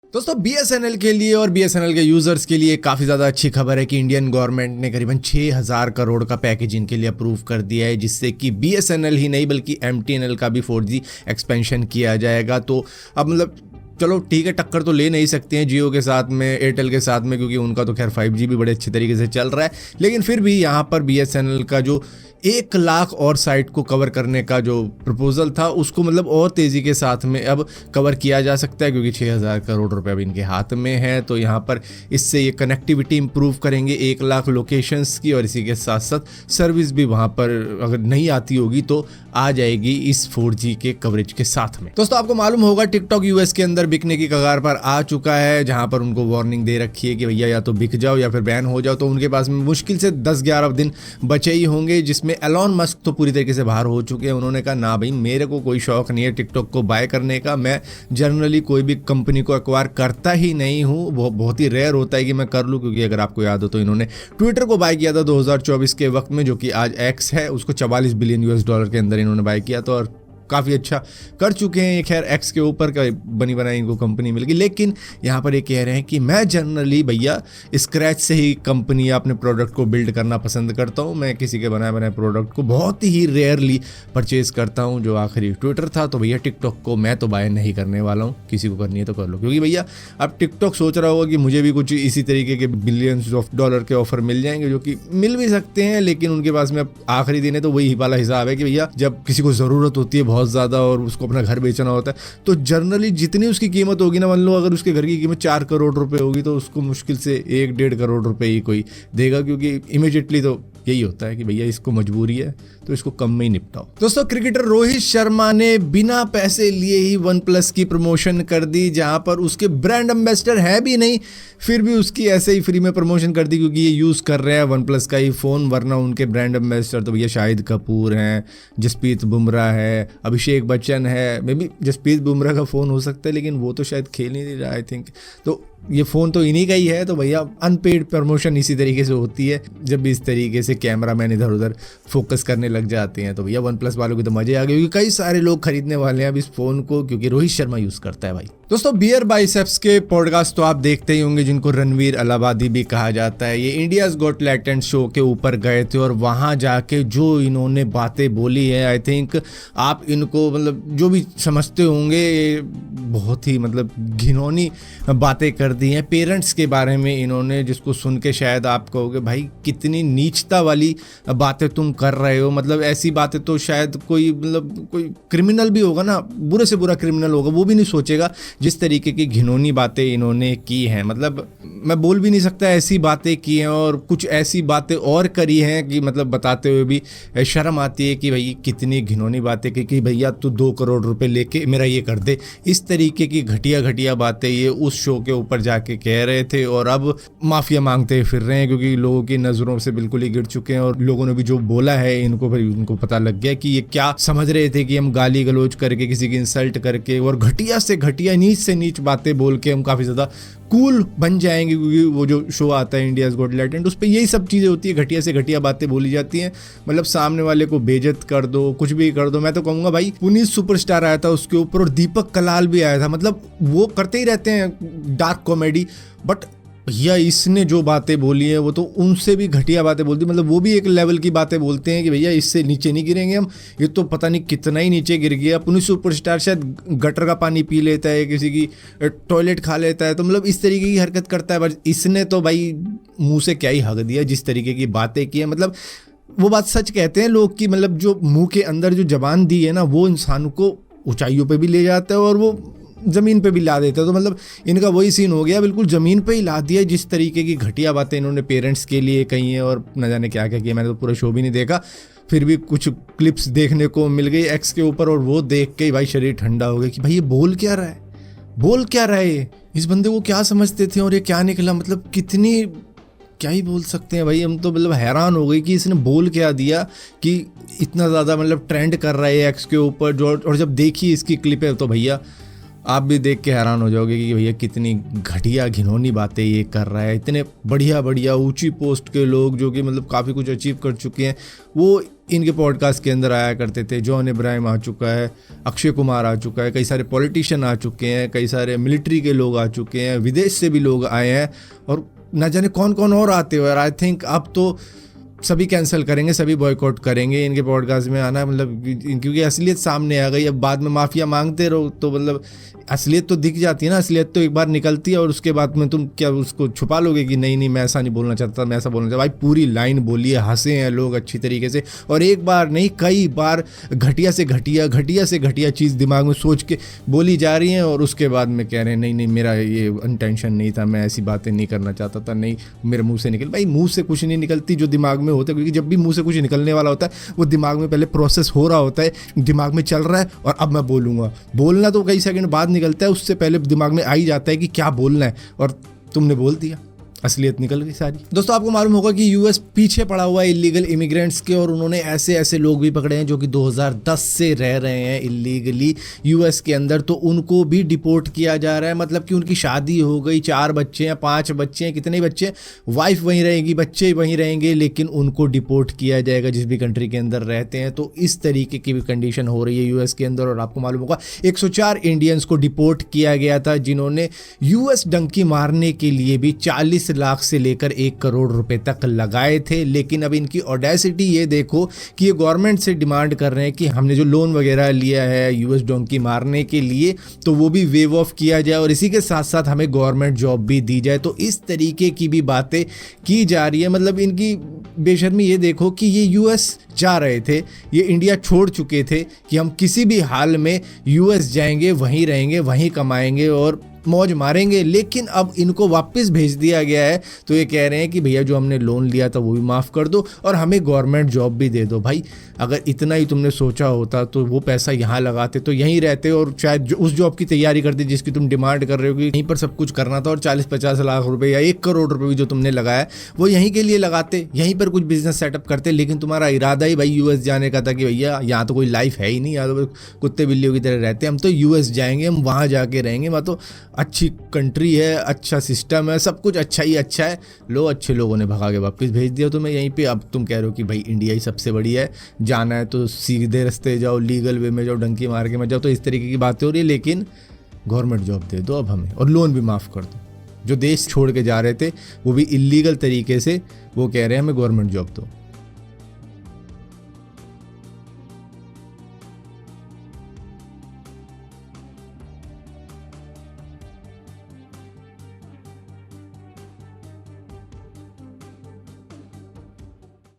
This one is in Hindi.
दोस्तों बीएसएनएल के लिए और बीएसएनएल के यूजर्स के लिए काफ़ी ज़्यादा अच्छी खबर है कि इंडियन गवर्नमेंट ने करीबन 6000 करोड़ का पैकेज इनके लिए अप्रूव कर दिया है, जिससे कि बीएसएनएल ही नहीं बल्कि एमटीएनएल का भी 4G एक्सपेंशन किया जाएगा। तो अब मतलब चलो ठीक है, टक्कर तो ले नहीं सकते हैं जियो के साथ में, एयरटेल के साथ में, क्योंकि उनका तो खैर 5G भी बड़े अच्छे तरीके से चल रहा है। लेकिन फिर भी यहाँ पर बीएसएनएल का जो 1 लाख और साइट को कवर करने का जो प्रपोजल था उसको मतलब और तेज़ी के साथ में अब कवर किया जा सकता है, क्योंकि 6000 करोड़ रुपए अब इनके हाथ में है। तो यहाँ पर इससे ये कनेक्टिविटी इंप्रूव करेंगे 1 लाख लोकेशंस की, और इसी के साथ साथ सर्विस भी वहाँ पर अगर नहीं आती होगी तो आ जाएगी इस 4G के कवरेज के साथ में। दोस्तों आपको मालूम होगा टिकटॉक यूएस के अंदर बिकने की कगार पर आ चुका है, जहाँ पर उनको वार्निंग दे रखी है कि भैया या तो बिक जाओ या फिर बैन हो जाओ। तो उनके पास में मुश्किल से 10-11 दिन बचे ही होंगे, जिसमें एलॉन मस्क तो पूरी तरीके से बाहर हो चुके हैं। उन्होंने कहा ना भाई, मेरे को कोई शौक नहीं है टिकटॉक को बाय करने का, मैं जनरली कोई भी कंपनी को एक्वायर करता ही नहीं हूँ, वो बहुत ही रेयर होता है कि मैं कर लूँ। क्योंकि अगर आपको याद हो तो इन्होंने ट्विटर को बाय किया था 2024 के वक्त में, जो कि आज एक्स है, उसको $44 बिलियन के अंदर इन्होंने बाय किया था, और काफ़ी अच्छा कर चुके हैं। ये खैर एक्स के ऊपर का बनी बनाई इनको कंपनी मिल गई। लेकिन यहाँ पर ये कह रहे हैं कि मैं जनरली भैया स्क्रैच से ही कंपनी या अपने प्रोडक्ट को बिल्ड करना पसंद करता हूँ। मैं किसी के बनाए बनाए प्रोडक्ट को बहुत ही रेयरली परचेज करता हूँ, जो आखिरी ट्विटर था। तो भैया टिकटॉक को मैं तो बाय नहीं करने वाला हूँ, किसी को करनी है तो कर लो। क्योंकि भैया अब टिकटॉक सोच रहा होगा कि मुझे भी कुछ इसी तरीके के बिलियंस ऑफ डॉलर के ऑफर मिल जाएंगे, जो कि मिल भी सकते हैं, लेकिन उनके पास में अब आखिरी दिन है। तो वही वाला हिसाब है कि भैया जब किसी को ज़रूरत होती है बहुत ज़्यादा और उसको अपना घर बेचना होता है, तो जनरली जितनी उसकी कीमत होगी ना, मान लो अगर उसके घर की कीमत 4 करोड़ रुपए होगी तो उसको मुश्किल से 1-1.5 करोड़ रुपए ही कोई देगा, क्योंकि इमीडिएटली तो यही होता है कि भैया इसको मजबूरी है तो इसको कम में ही निपटाओ। दोस्तों क्रिकेटर रोहित शर्मा ने बिना पैसे लिए ही OnePlus की प्रमोशन कर दी, जहां पर उसके ब्रांड एम्बेसडर है भी नहीं, फिर भी उसकी ऐसे ही फ्री में प्रमोशन कर दी, क्योंकि ये यूज़ कर रहे हैं OnePlus का ही फ़ोन। वरना उनके ब्रांड एम्बेसडर तो भैया शाहिद कपूर हैं, जसप्रीत बुमराह है, अभिषेक बच्चन है। मे बी जसप्रीत बुमराह का फ़ोन हो सकता है, लेकिन वो तो शायद खेल नहीं रहा आई थिंक। तो ये फ़ोन तो इन्हीं का ही है। तो भैया अनपेड प्रमोशन इसी तरीके से होती है, जब भी इस तरीके से कैमरामैन इधर उधर फोकस करने लग जाते हैं। तो भैया OnePlus वालों की तो मजे आ गए, क्योंकि कई सारे लोग खरीदने वाले हैं अब इस फ़ोन को, क्योंकि रोहित शर्मा यूज़ करता है भाई। दोस्तों बियर बाइसेप्स के पॉडकास्ट तो आप देखते ही होंगे, जिनको रणवीर अलाहाबादी भी कहा जाता है। ये इंडियाज़ गॉट टैलेंट शो के ऊपर गए थे, और वहाँ जाके जो इन्होंने बातें बोली है, आई थिंक आप इनको मतलब जो भी समझते होंगे, बहुत ही मतलब घिनौनी बातें कर दी हैं पेरेंट्स के बारे में इन्होंने, जिसको सुन के शायद आप कहोगे भाई कितनी नीचता वाली बातें तुम कर रहे हो। मतलब ऐसी बातें तो शायद कोई मतलब कोई क्रिमिनल भी होगा ना, बुरे से बुरा क्रिमिनल होगा, वो भी नहीं सोचेगा जिस तरीके की घिनौनी बातें इन्होंने की हैं। मतलब मैं बोल भी नहीं सकता, ऐसी बातें की हैं, और कुछ ऐसी बातें और करी हैं कि मतलब बताते हुए भी शर्म आती है कि भाई कितनी घिनौनी बातें की, कि भैया तू 2 करोड़ रुपए लेके मेरा ये कर दे। इस तरीके की घटिया घटिया बातें ये उस शो के ऊपर जाके कह रहे थे, और अब माफिया मांगते फिर रहे हैं, क्योंकि लोगों की नज़रों से बिल्कुल ही गिर चुके हैं। और लोगों ने भी जो बोला है इनको, फिर उनको पता लग गया कि ये क्या समझ रहे थे कि हम गाली गलौज करके, किसी की इंसल्ट करके और घटिया से घटिया नीच से नीच बातें बोल के हम काफ़ी ज़्यादा कूल बन जाएंगे। क्योंकि वो जो शो आता है इंडियाज़ गॉट टैलेंट, उस पर यही सब चीज़ें होती है, घटिया से घटिया बातें बोली जाती हैं। मतलब सामने वाले को बेइज्जत कर दो, कुछ भी कर दो। मैं तो कहूँगा भाई पुनीत सुपरस्टार आया था उसके ऊपर, और दीपक कलाल भी आया था। मतलब वो करते ही रहते हैं डार्क कॉमेडी, बट भैया इसने जो बातें बोली है वो तो उनसे भी घटिया बातें बोलती। मतलब वो भी एक लेवल की बातें बोलते हैं कि भैया इससे नीचे नहीं गिरेंगे हम, ये तो पता नहीं कितना ही नीचे गिर गया। पुनीत सुपरस्टार शायद गटर का पानी पी लेता है, किसी की टॉयलेट खा लेता है, तो मतलब इस तरीके की हरकत करता है। बस इसने तो भाई मुंह से क्या ही हक दिया, जिस तरीके की बातें की है। मतलब वो बात सच कहते हैं लोग कि मतलब जो मुंह के अंदर जो जबान दी है ना, वो इंसान को ऊंचाइयों पे भी ले जाता है और वो ज़मीन पे भी ला देता है। तो मतलब इनका वही सीन हो गया, बिल्कुल ज़मीन पे ही ला दिया। जिस तरीके की घटिया बातें इन्होंने पेरेंट्स के लिए कही हैं, और न जाने क्या क्या किया। मैंने तो पूरा शो भी नहीं देखा, फिर भी कुछ क्लिप्स देखने को मिल गई एक्स के ऊपर, और वो देख के ही भाई शरीर ठंडा हो गया कि भाई ये बोल क्या रहा है, बोल क्या रहा है, इस बंदे को क्या समझते थे और ये क्या निकला। मतलब कितनी क्या ही बोल सकते हैं भाई, हम तो मतलब हैरान हो गई कि इसने बोल क्या दिया कि इतना ज़्यादा मतलब ट्रेंड कर रहा है एक्स के ऊपर जो। और जब देखी इसकी क्लिप है तो भैया आप भी देख के हैरान हो जाओगे कि भैया कितनी घटिया घिनौनी बातें ये कर रहा है। इतने बढ़िया बढ़िया ऊंची पोस्ट के लोग जो कि मतलब काफ़ी कुछ अचीव कर चुके हैं, वो इनके पॉडकास्ट के अंदर आया करते थे। जॉन इब्राहिम आ चुका है, अक्षय कुमार आ चुका है, कई सारे पॉलिटिशियन आ चुके हैं, कई सारे मिलिट्री के लोग आ चुके हैं, विदेश से भी लोग आए हैं और न जाने कौन कौन और आते हुए। और आई थिंक अब तो सभी कैंसिल करेंगे, सभी बॉयकॉट करेंगे इनके पॉडकास्ट में आना, मतलब क्योंकि असलियत सामने आ गई। अब बाद में माफिया मांगते रहो तो मतलब असलियत तो दिख जाती है ना, असलियत तो एक बार निकलती है और उसके बाद में तुम क्या उसको छुपा लोगे कि नहीं मैं ऐसा नहीं बोलना चाहता, मैं ऐसा बोलना चाहता। भाई पूरी लाइन बोली है, हंसे हैं लोग अच्छी तरीके से, और एक बार नहीं कई बार घटिया से घटिया चीज़ दिमाग में सोच के बोली जा रही है और उसके बाद में कह रहे हैं नहीं मेरा ये इंटेंशन नहीं था, मैं ऐसी बातें नहीं करना चाहता था, नहीं मेरे मुँह से निकल। भाई मुँह से कुछ नहीं निकलती जो दिमाग में होता है, क्योंकि जब भी मुँह से कुछ निकलने वाला होता है वो दिमाग में पहले प्रोसेस हो रहा होता है, दिमाग में चल रहा है और अब मैं बोलूँगा। बोलना तो कई सेकंड बाद निकलता है, उससे पहले दिमाग में आ ही जाता है कि क्या बोलना है और तुमने बोल दिया, असलियत निकल गई सारी। दोस्तों आपको मालूम होगा कि यूएस पीछे पड़ा हुआ है इलीगल इमिग्रेंट्स के, और उन्होंने ऐसे लोग भी पकड़े हैं जो कि 2010 से रह रहे हैं इलीगली यूएस के अंदर, तो उनको भी डिपोर्ट किया जा रहा है। मतलब कि उनकी शादी हो गई, 4 बच्चे हैं, 5 बच्चे हैं, कितने बच्चे, वाइफ वहीं रहेगी, बच्चे वहीं रहेंगे, लेकिन उनको डिपोर्ट किया जाएगा जिस भी कंट्री के अंदर रहते हैं। तो इस तरीके की भी कंडीशन हो रही है यूएस के अंदर। और आपको मालूम होगा 104 इंडियंस को डिपोर्ट किया गया था जिन्होंने यूएस डंकी मारने के लिए भी 40 लाख से लेकर 1 करोड़ रुपए तक लगाए थे। लेकिन अब इनकी ऑडेसिटी ये देखो कि ये गवर्नमेंट से डिमांड कर रहे हैं कि हमने जो लोन वगैरह लिया है यूएस डोंकी मारने के लिए तो वो भी वेव ऑफ किया जाए और इसी के साथ साथ हमें गवर्नमेंट जॉब भी दी जाए। तो इस तरीके की भी बातें की जा रही है। मतलब इनकी बेशर्मी ये देखो कि ये यूएस जा रहे थे, ये इंडिया छोड़ चुके थे कि हम किसी भी हाल में यूएस जाएंगे, वहीं रहेंगे, वहीं कमाएंगे और मौज मारेंगे, लेकिन अब इनको वापस भेज दिया गया है। तो ये कह रहे हैं कि भैया जो हमने लोन लिया था वो भी माफ़ कर दो और हमें गवर्नमेंट जॉब भी दे दो। भाई अगर इतना ही तुमने सोचा होता तो वो पैसा यहाँ लगाते, तो यहीं रहते और शायद उस जॉब की तैयारी करते जिसकी तुम डिमांड कर रहे हो कि यहीं पर सब कुछ करना था, और 40-50 लाख रुपए या 1 करोड़ रुपए भी जो तुमने लगाया वो यहीं के लिए लगाते, यहीं पर कुछ बिजनेस सेटअप करते। लेकिन तुम्हारा इरादा ही भाई यूएस जाने का था कि भैया यहाँ तो कोई लाइफ है ही नहीं, यहाँ तो कुत्ते बिल्लियों की तरह रहते हैं, हम तो यूएस जाएंगे, हम वहाँ जाके रहेंगे, वहाँ तो अच्छी कंट्री है, अच्छा सिस्टम है, सब कुछ अच्छा ही अच्छा है। लो अच्छे लोगों ने भगा के वापस भेज दिया तुम्हें यहीं पे। अब तुम कह रहे हो कि भाई इंडिया ही सबसे बड़ी है, जाना है तो सीधे रास्ते जाओ, लीगल वे में जाओ, डंकी मार के मत जाओ। तो इस तरीके की बातें हो रही है। लेकिन गवर्नमेंट जॉब दे दो अब हमें और लोन भी माफ़ कर दो। जो देश छोड़ के जा रहे थे वो भी इलीगल तरीके से, वो कह रहे हैं हमें गवर्नमेंट जॉब दो।